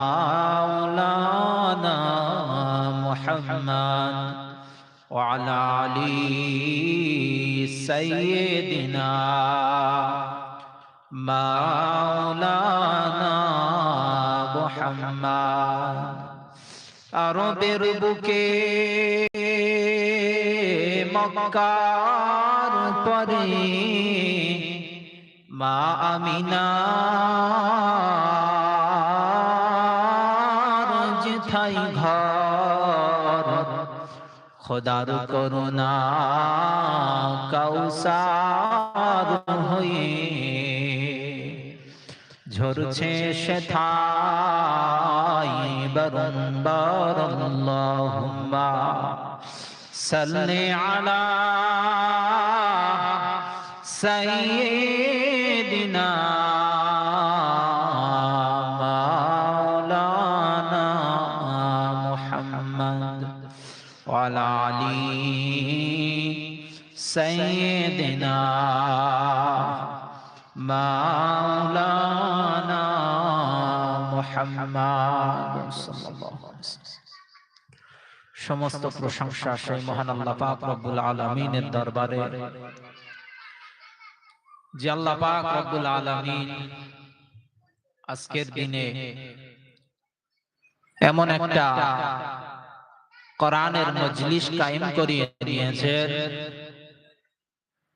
مولانا محمد وعلى آله سيدنا مولانا محمد আরবের বুকে মক্কার পরে মা আমিনার যেথায় ঘর খোদার করুণা কাউসার হয়ে ঝরছে সেথায় বারংবার আল্লাহুম্মা সাল্লি আলা সাইয়্যিদিনা মাওলানা মুহাম্মদ ওয়া আলা আলি সাইয়্যিদিনা মাওলানা মুহাম্মদ সাল্লাল্লাহু আলাইহি ওয়াসাল্লাম। সমস্ত প্রশংসা সেই মহান আল্লাহ পাক রব্বুল আলামিনের দরবারে, যে আল্লাহ পাক রব্বুল আলামিন আজকের দিনে এমন একটা কোরআনের মজলিস কায়েম করিয়ে দিয়েছেন,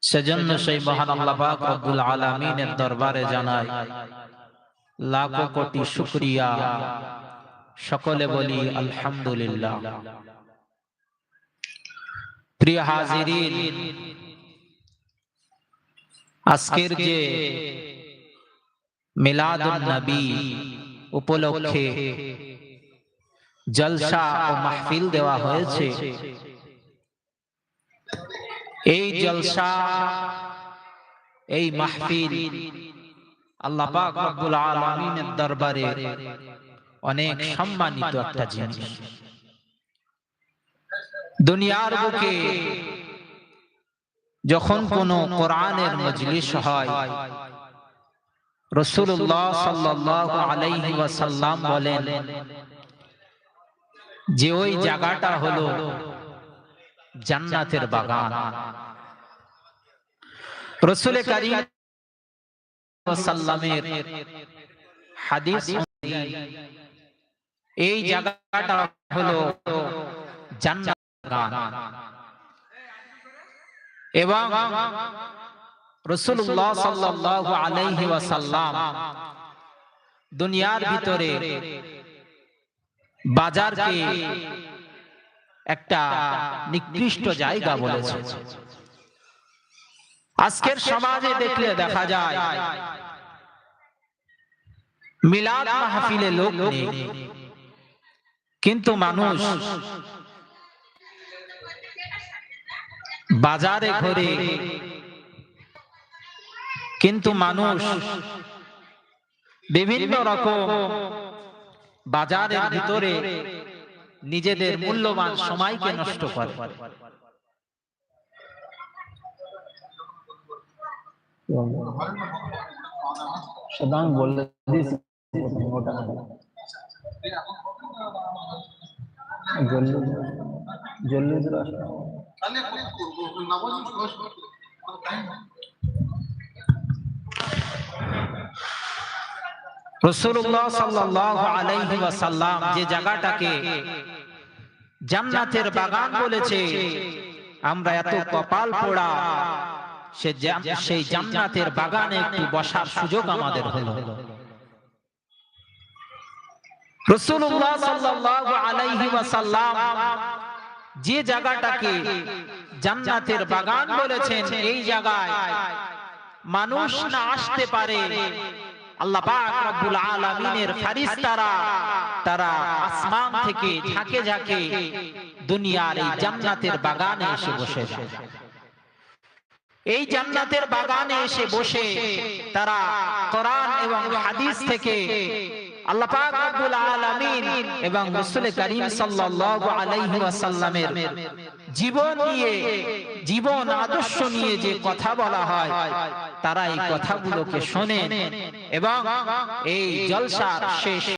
সেজন্য সেই মহান আল্লাহ পাক রব্বুল আলামিনের দরবারে জানাই লাখো কোটি শুকরিয়া। সকলে বলি আলহামদুলিল্লাহ। প্রিয় হাজিরিন, আজকের যে মিলাদুন নবী উপলক্ষে জলসা ও মাহফিল দেওয়া হয়েছে, এই জলসা এই মাহফিল আল্লাহ পাক রব্বুল আলামিনের দরবারে অনেক সম্মানিত একটা জিনিস। দুনিয়ার বুকে যখন কোন কোরআনের মজলিস হয়, রাসূলুল্লাহ সাল্লাল্লাহু আলাইহি ওয়াসাল্লাম বলেন যে ওই জায়গাটা হলো জান্নাতের বাগান। রাসূল কারীম সাল্লামের হাদিস অনুযায়ী এই জায়গাটা হলো জান্নাতের বাগান, এবং রাসূলুল্লাহ সাল্লাল্লাহু আলাইহি ওয়াসাল্লাম দুনিয়ার ভিতরে বাজারকে একটা নিকৃষ্ট জায়গা বলেছে। আজকের সমাজে দেখলে দেখা যায় মিলাদ মাহফিলে লোক নেই, কিন্তু মানুষ বাজারে ঘুরে, কিন্তু মানুষ বিভিন্ন রকম বাজারের ভিতরে নিজেদের মূল্যবান সময়কে নষ্ট করে। সদান বলে দিয়েছি ওটা জলদি রাসূলুল্লাহ সাল্লাল্লাহু আলাইহি ওয়াসাল্লাম যে জায়গাটাকে জান্নাতের বাগান বলেছে, আমরা এত কপাল পোড়া সেই জান্নাতের বাগানে একটু বসার সুযোগ আমাদের হলো। রাসূলুল্লাহ সাল্লাল্লাহু আলাইহি ওয়াসাল্লাম যে জায়গাটাকে জান্নাতের বাগান বলেছেন, এই জায়গায় মানুষ না আসতে পারে, আল্লাহ পাক রব্বুল আলামিনের ফেরেশতারা তারা আসমান থেকে ঝাঁকে ঝাঁকে দুনিয়ার এই জান্নাতের বাগানে এসে বসে যায়। এই জান্নাতের বাগানে এসে বসে তারা কোরআন এবং হাদিস থেকে আল্লাহ পাক রব্বুল আলামিন এবং রাসূল কারীম সাল্লাল্লাহু আলাইহি ওয়াসাল্লামের জীবন নিয়ে, জীবন আদর্শ নিয়ে যে কথা বলা হয়, তারা এই কথাগুলোকে শোনেন এবং এই জলসার শেষ